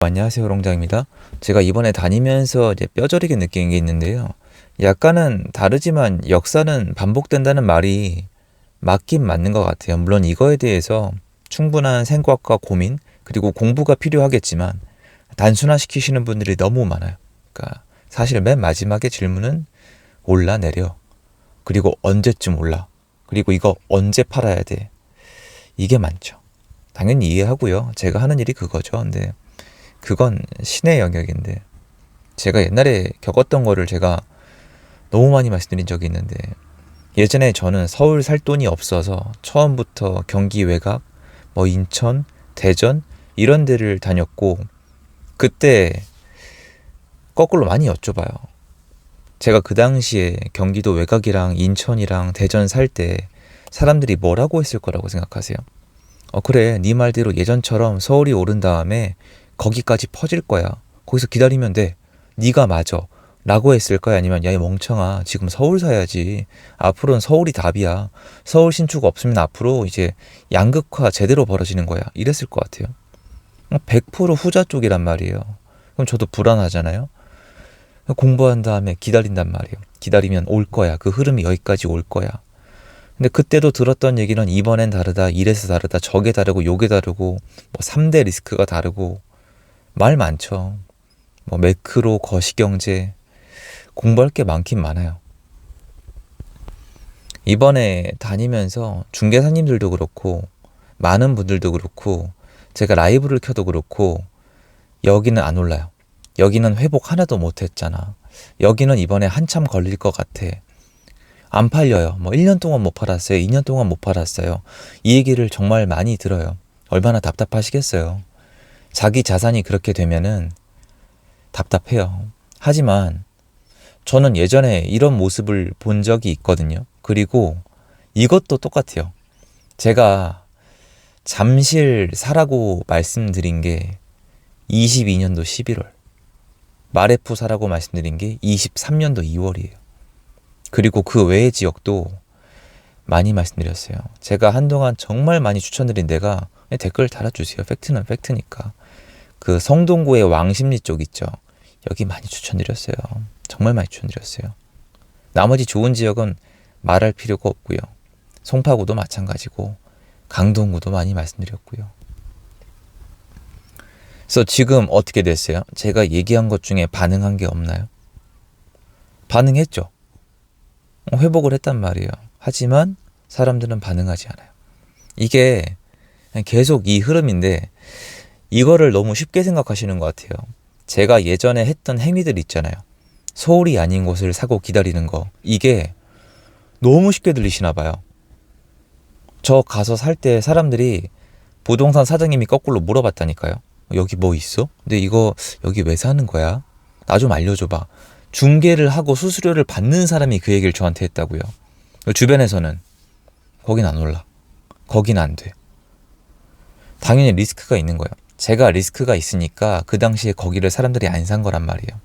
안녕하세요, 롱장입니다. 제가 이번에 다니면서 이제 뼈저리게 느낀 게 있는데요. 약간은 다르지만 역사는 반복된다는 말이 맞긴 맞는 것 같아요. 물론 이거에 대해서 충분한 생각과 고민, 그리고 공부가 필요하겠지만 단순화시키시는 분들이 너무 많아요. 그러니까 사실 맨 마지막에 질문은 올라 내려. 그리고 언제쯤 올라. 그리고 이거 언제 팔아야 돼. 이게 많죠. 당연히 이해하고요. 제가 하는 일이 그거죠. 근데 그건 신의 영역인데 제가 옛날에 겪었던 거를 제가 너무 많이 말씀드린 적이 있는데, 예전에 저는 서울 살 돈이 없어서 처음부터 경기 외곽, 인천, 대전 이런 데를 다녔고, 그때 거꾸로 많이 여쭤봐요. 제가 그 당시에 경기도 외곽이랑 인천이랑 대전 살 때 사람들이 뭐라고 했을 거라고 생각하세요? 그래, 네 말대로 예전처럼 서울이 오른 다음에 거기까지 퍼질 거야. 거기서 기다리면 돼. 네가 맞아. 라고 했을까요? 아니면 야, 이 멍청아, 지금 서울 사야지. 앞으로는 서울이 답이야. 서울 신축 없으면 앞으로 이제 양극화 제대로 벌어지는 거야. 이랬을 것 같아요. 100% 후자 쪽이란 말이에요. 그럼 저도 불안하잖아요. 공부한 다음에 기다린단 말이에요. 기다리면 올 거야. 그 흐름이 여기까지 올 거야. 근데 그때도 들었던 얘기는 이번엔 다르다, 이래서 다르다, 저게 다르고 요게 다르고 3대 리스크가 다르고 말 많죠. 매크로, 거시경제 공부할 게 많긴 많아요. 이번에 다니면서 중개사님들도 그렇고 많은 분들도 그렇고 제가 라이브를 켜도 그렇고 여기는 안 올라요. 여기는 회복 하나도 못했잖아. 여기는 이번에 한참 걸릴 것 같아. 안 팔려요. 1년 동안 못 팔았어요. 2년 동안 못 팔았어요. 이 얘기를 정말 많이 들어요. 얼마나 답답하시겠어요. 자기 자산이 그렇게 되면은 답답해요. 하지만 저는 예전에 이런 모습을 본 적이 있거든요. 그리고 이것도 똑같아요. 제가 잠실 사라고 말씀드린 게 22년도 11월, 마레프 사라고 말씀드린 게 23년도 2월이에요. 그리고 그 외의 지역도 많이 말씀드렸어요. 제가 한동안 정말 많이 추천드린 데가, 댓글 달아주세요. 팩트는 팩트니까. 그 성동구의 왕십리 쪽 있죠. 여기 많이 추천드렸어요. 정말 많이 추천드렸어요. 나머지 좋은 지역은 말할 필요가 없고요. 송파구도 마찬가지고 강동구도 많이 말씀드렸고요. 그래서 지금 어떻게 됐어요? 제가 얘기한 것 중에 반응한 게 없나요? 반응했죠. 회복을 했단 말이에요. 하지만 사람들은 반응하지 않아요. 이게 계속 이 흐름인데 이거를 너무 쉽게 생각하시는 것 같아요. 제가 예전에 했던 행위들 있잖아요. 서울이 아닌 곳을 사고 기다리는 거. 이게 너무 쉽게 들리시나 봐요. 저 가서 살 때 사람들이 부동산 사장님이 거꾸로 물어봤다니까요. 여기 뭐 있어? 근데 이거 여기 왜 사는 거야? 나 좀 알려줘봐. 중개를 하고 수수료를 받는 사람이 그 얘기를 저한테 했다고요. 주변에서는 거긴 안 올라. 거긴 안 돼. 당연히 리스크가 있는 거예요. 제가 리스크가 있으니까 그 당시에 거기를 사람들이 안 산 거란 말이에요.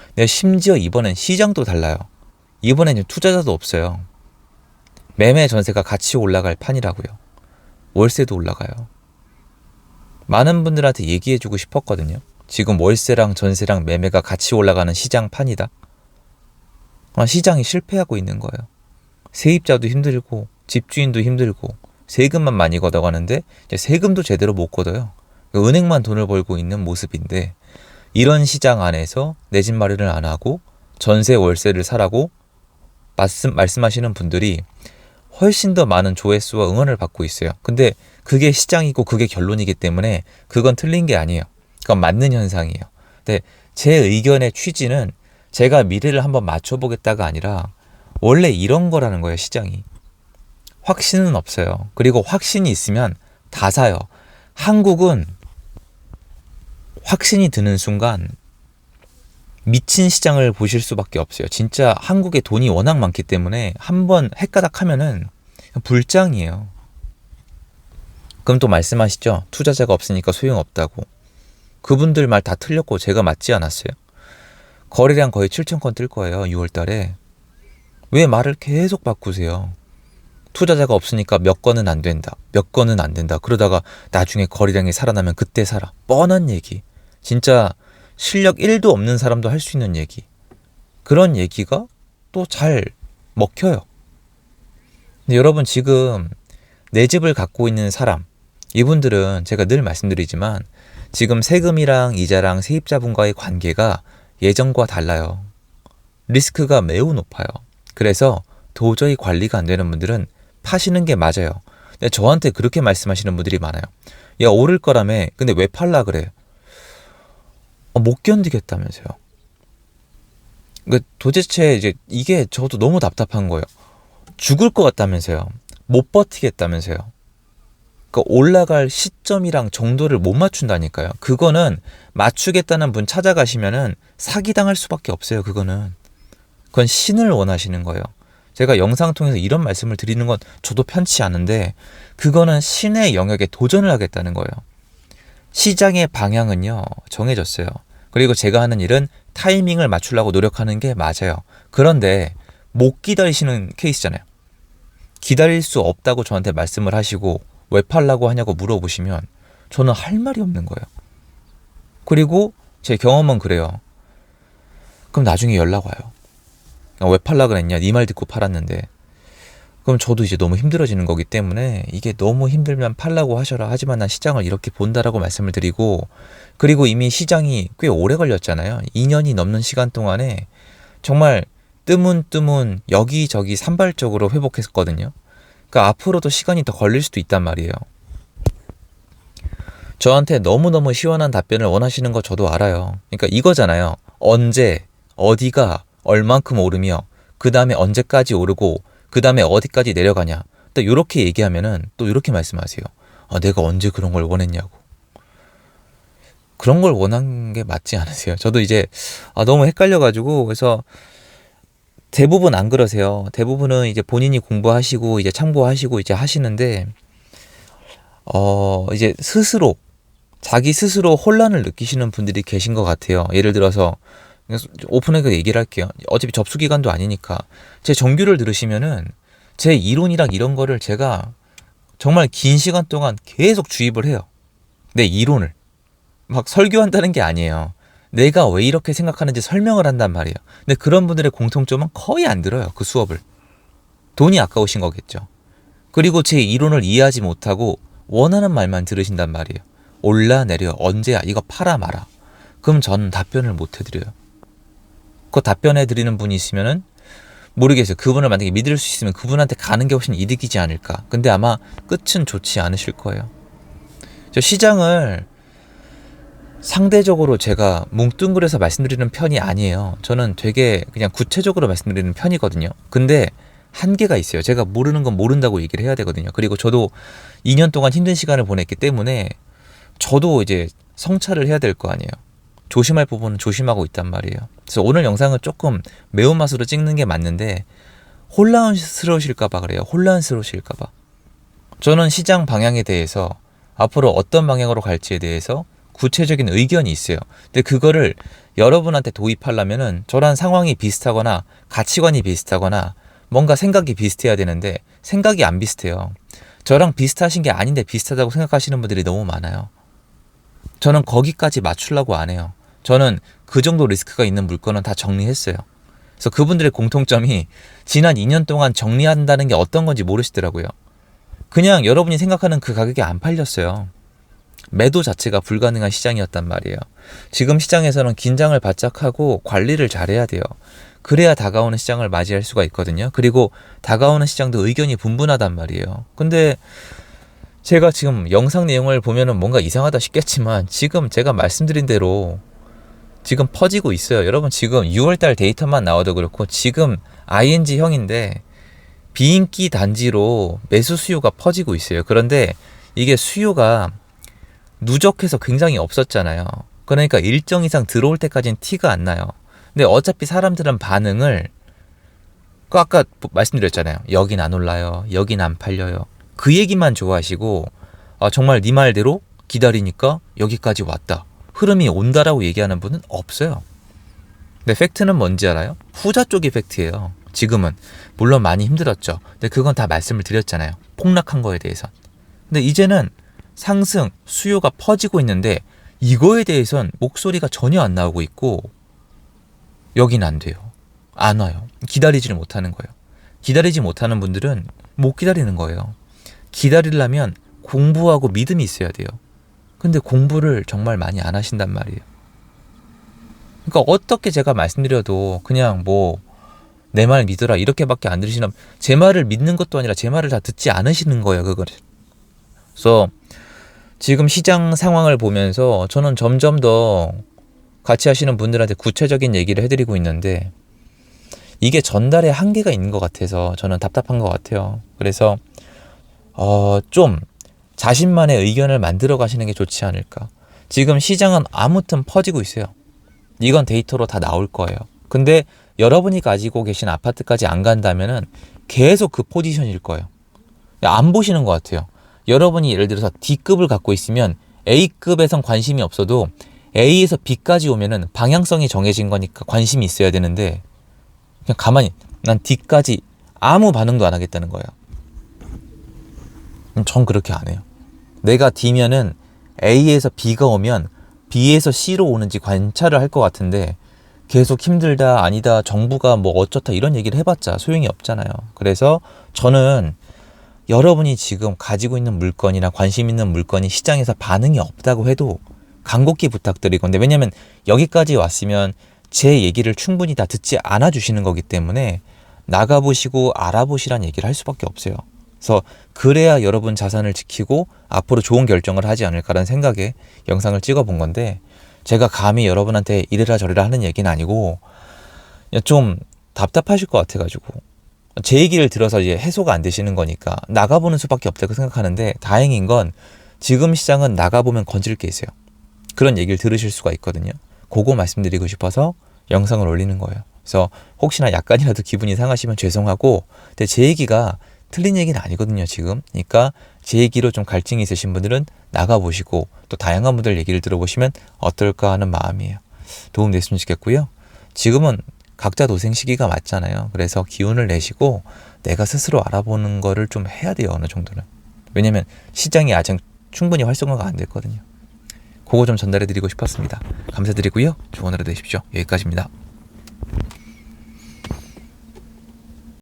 근데 심지어 이번엔 시장도 달라요. 이번엔 투자자도 없어요. 매매 전세가 같이 올라갈 판이라고요. 월세도 올라가요. 많은 분들한테 얘기해주고 싶었거든요. 지금 월세랑 전세랑 매매가 같이 올라가는 시장 판이다. 시장이 실패하고 있는 거예요. 세입자도 힘들고 집주인도 힘들고 세금만 많이 걷어가는데 이제 세금도 제대로 못 걷어요. 은행만 돈을 벌고 있는 모습인데, 이런 시장 안에서 내 집 마련을 안 하고 전세 월세를 사라고 말씀하시는 분들이 훨씬 더 많은 조회수와 응원을 받고 있어요. 근데 그게 시장이고 그게 결론이기 때문에 그건 틀린 게 아니에요. 그건 맞는 현상이에요. 근데 제 의견의 취지는 제가 미래를 한번 맞춰보겠다가 아니라 원래 이런 거라는 거예요. 시장이. 확신은 없어요. 그리고 확신이 있으면 다 사요. 한국은 확신이 드는 순간 미친 시장을 보실 수밖에 없어요. 진짜 한국에 돈이 워낙 많기 때문에 한번 헷가닥 하면은 불장이에요. 그럼 또 말씀하시죠. 투자자가 없으니까 소용없다고. 그분들 말 다 틀렸고 제가 맞지 않았어요. 거래량 거의 7,000건 뜰 거예요. 6월 달에. 왜 말을 계속 바꾸세요? 투자자가 없으니까 몇 건은 안 된다. 몇 건은 안 된다. 그러다가 나중에 거래량이 살아나면 그때 사라. 뻔한 얘기. 진짜 실력 1도 없는 사람도 할 수 있는 얘기. 그런 얘기가 또 잘 먹혀요. 근데 여러분 지금 내 집을 갖고 있는 사람, 이분들은 제가 늘 말씀드리지만 지금 세금이랑 이자랑 세입자분과의 관계가 예전과 달라요. 리스크가 매우 높아요. 그래서 도저히 관리가 안 되는 분들은 파시는 게 맞아요. 근데 저한테 그렇게 말씀하시는 분들이 많아요. 야, 오를 거라며. 근데 왜 팔라 그래? 못 견디겠다면서요. 도대체 이제 이게 저도 너무 답답한 거예요. 죽을 것 같다면서요. 못 버티겠다면서요. 올라갈 시점이랑 정도를 못 맞춘다니까요. 그거는 맞추겠다는 분 찾아가시면은 사기당할 수밖에 없어요. 그건 신을 원하시는 거예요. 제가 영상 통해서 이런 말씀을 드리는 건 저도 편치 않은데 그거는 신의 영역에 도전을 하겠다는 거예요. 시장의 방향은요, 정해졌어요. 그리고 제가 하는 일은 타이밍을 맞추려고 노력하는 게 맞아요. 그런데 못 기다리시는 케이스잖아요. 기다릴 수 없다고 저한테 말씀을 하시고 왜 팔라고 하냐고 물어보시면 저는 할 말이 없는 거예요. 그리고 제 경험은 그래요. 그럼 나중에 연락 와요. 왜 팔라 그랬냐? 네 말 듣고 팔았는데. 그럼 저도 이제 너무 힘들어지는 거기 때문에 이게 너무 힘들면 팔라고 하셔라. 하지만 난 시장을 이렇게 본다라고 말씀을 드리고, 그리고 이미 시장이 꽤 오래 걸렸잖아요. 2년이 넘는 시간 동안에 정말 뜨문뜨문 여기저기 산발적으로 회복했거든요. 그러니까 앞으로도 시간이 더 걸릴 수도 있단 말이에요. 저한테 너무너무 시원한 답변을 원하시는 거 저도 알아요. 그러니까 이거잖아요. 언제, 어디가, 얼만큼 오르며 그 다음에 언제까지 오르고 그 다음에 어디까지 내려가냐. 또 이렇게 얘기하면은 또 이렇게 말씀하세요. 내가 언제 그런 걸 원했냐고. 그런 걸 원한 게 맞지 않으세요? 저도 이제 너무 헷갈려가지고, 그래서 대부분 안 그러세요. 대부분은 이제 본인이 공부하시고 이제 참고하시고 이제 하시는데 이제 자기 스스로 혼란을 느끼시는 분들이 계신 것 같아요. 예를 들어서 오픈하게 얘기를 할게요. 어차피 접수 기간도 아니니까 제 정규를 들으시면은 제 이론이랑 이런 거를 제가 정말 긴 시간 동안 계속 주입을 해요. 내 이론을 막 설교한다는 게 아니에요. 내가 왜 이렇게 생각하는지 설명을 한단 말이에요. 근데 그런 분들의 공통점은 거의 안 들어요. 그 수업을. 돈이 아까우신 거겠죠. 그리고 제 이론을 이해하지 못하고 원하는 말만 들으신단 말이에요. 올라 내려 언제야 이거 팔아 마라. 그럼 저는 답변을 못 해드려요. 그 답변해 드리는 분이 있으면은 모르겠어요. 그분을 만약에 믿을 수 있으면 그분한테 가는 게 훨씬 이득이지 않을까. 근데 아마 끝은 좋지 않으실 거예요. 저 시장을 상대적으로 제가 뭉뚱그려서 말씀드리는 편이 아니에요. 저는 되게 그냥 구체적으로 말씀드리는 편이거든요. 근데 한계가 있어요. 제가 모르는 건 모른다고 얘기를 해야 되거든요. 그리고 저도 2년 동안 힘든 시간을 보냈기 때문에 저도 이제 성찰을 해야 될 거 아니에요. 조심할 부분은 조심하고 있단 말이에요. 그래서 오늘 영상은 조금 매운맛으로 찍는 게 맞는데 혼란스러우실까봐 그래요. 혼란스러우실까봐. 저는 시장 방향에 대해서 앞으로 어떤 방향으로 갈지에 대해서 구체적인 의견이 있어요. 근데 그거를 여러분한테 도입하려면은 저랑 상황이 비슷하거나 가치관이 비슷하거나 뭔가 생각이 비슷해야 되는데 생각이 안 비슷해요. 저랑 비슷하신 게 아닌데 비슷하다고 생각하시는 분들이 너무 많아요. 저는 거기까지 맞추려고 안 해요. 저는 그 정도 리스크가 있는 물건은 다 정리했어요. 그래서 그분들의 공통점이 지난 2년 동안 정리한다는 게 어떤 건지 모르시더라고요. 그냥 여러분이 생각하는 그 가격에 안 팔렸어요. 매도 자체가 불가능한 시장이었단 말이에요. 지금 시장에서는 긴장을 바짝 하고 관리를 잘해야 돼요. 그래야 다가오는 시장을 맞이할 수가 있거든요. 그리고 다가오는 시장도 의견이 분분하단 말이에요. 근데 제가 지금 영상 내용을 보면은 뭔가 이상하다 싶겠지만 지금 제가 말씀드린 대로 지금 퍼지고 있어요. 여러분 지금 6월달 데이터만 나와도 그렇고 지금 ING형인데 비인기 단지로 매수 수요가 퍼지고 있어요. 그런데 이게 수요가 누적해서 굉장히 없었잖아요. 그러니까 일정 이상 들어올 때까지는 티가 안 나요. 근데 어차피 사람들은 반응을 아까 말씀드렸잖아요. 여긴 안 올라요. 여긴 안 팔려요. 그 얘기만 좋아하시고 정말 네 말대로 기다리니까 여기까지 왔다. 흐름이 온다라고 얘기하는 분은 없어요. 근데 팩트는 뭔지 알아요? 후자 쪽이 팩트예요. 지금은. 물론 많이 힘들었죠. 근데 그건 다 말씀을 드렸잖아요. 폭락한 거에 대해서. 근데 이제는 상승, 수요가 퍼지고 있는데 이거에 대해선 목소리가 전혀 안 나오고 있고 여긴 안 돼요. 안 와요. 기다리지를 못하는 거예요. 기다리지 못하는 분들은 못 기다리는 거예요. 기다리려면 공부하고 믿음이 있어야 돼요. 근데 공부를 정말 많이 안 하신단 말이에요. 그러니까 어떻게 제가 말씀드려도 그냥 뭐 내 말 믿어라 이렇게밖에 안 들으시나, 제 말을 믿는 것도 아니라 제 말을 다 듣지 않으시는 거예요, 그거를. 그래서 지금 시장 상황을 보면서 저는 점점 더 같이 하시는 분들한테 구체적인 얘기를 해드리고 있는데 이게 전달에 한계가 있는 것 같아서 저는 답답한 것 같아요. 그래서 좀 자신만의 의견을 만들어 가시는 게 좋지 않을까. 지금 시장은 아무튼 퍼지고 있어요. 이건 데이터로 다 나올 거예요. 근데 여러분이 가지고 계신 아파트까지 안 간다면은 계속 그 포지션일 거예요. 안 보시는 것 같아요. 여러분이 예를 들어서 D급을 갖고 있으면 A급에선 관심이 없어도 A에서 B까지 오면은 방향성이 정해진 거니까 관심이 있어야 되는데 그냥 가만히 난 D까지 아무 반응도 안 하겠다는 거예요. 전 그렇게 안 해요. 내가 D면은 A에서 B가 오면 B에서 C로 오는지 관찰을 할 것 같은데 계속 힘들다 아니다 정부가 뭐 어쩌다 이런 얘기를 해봤자 소용이 없잖아요. 그래서 저는 여러분이 지금 가지고 있는 물건이나 관심 있는 물건이 시장에서 반응이 없다고 해도 간곡히 부탁드리건데, 왜냐면 여기까지 왔으면 제 얘기를 충분히 다 듣지 않아 주시는 거기 때문에 나가보시고 알아보시란 얘기를 할 수밖에 없어요. 그래서 그래야 여러분 자산을 지키고 앞으로 좋은 결정을 하지 않을까라는 생각에 영상을 찍어 본 건데, 제가 감히 여러분한테 이래라 저래라 하는 얘기는 아니고 좀 답답하실 것 같아가지고 제 얘기를 들어서 이제 해소가 안 되시는 거니까 나가보는 수밖에 없다고 생각하는데, 다행인 건 지금 시장은 나가보면 건질 게 있어요. 그런 얘기를 들으실 수가 있거든요. 그거 말씀드리고 싶어서 영상을 올리는 거예요. 그래서 혹시나 약간이라도 기분이 상하시면 죄송하고, 근데 제 얘기가 틀린 얘기는 아니거든요, 지금. 그러니까 제 얘기로 좀 갈증이 있으신 분들은 나가보시고 또 다양한 분들 얘기를 들어보시면 어떨까 하는 마음이에요. 도움 됐으면 좋겠고요. 지금은 각자 도생 시기가 맞잖아요. 그래서 기운을 내시고 내가 스스로 알아보는 거를 좀 해야 돼요, 어느 정도는. 왜냐면 시장이 아직 충분히 활성화가 안 됐거든요. 그거 좀 전달해 드리고 싶었습니다. 감사드리고요. 좋은 하루 되십시오. 여기까지입니다.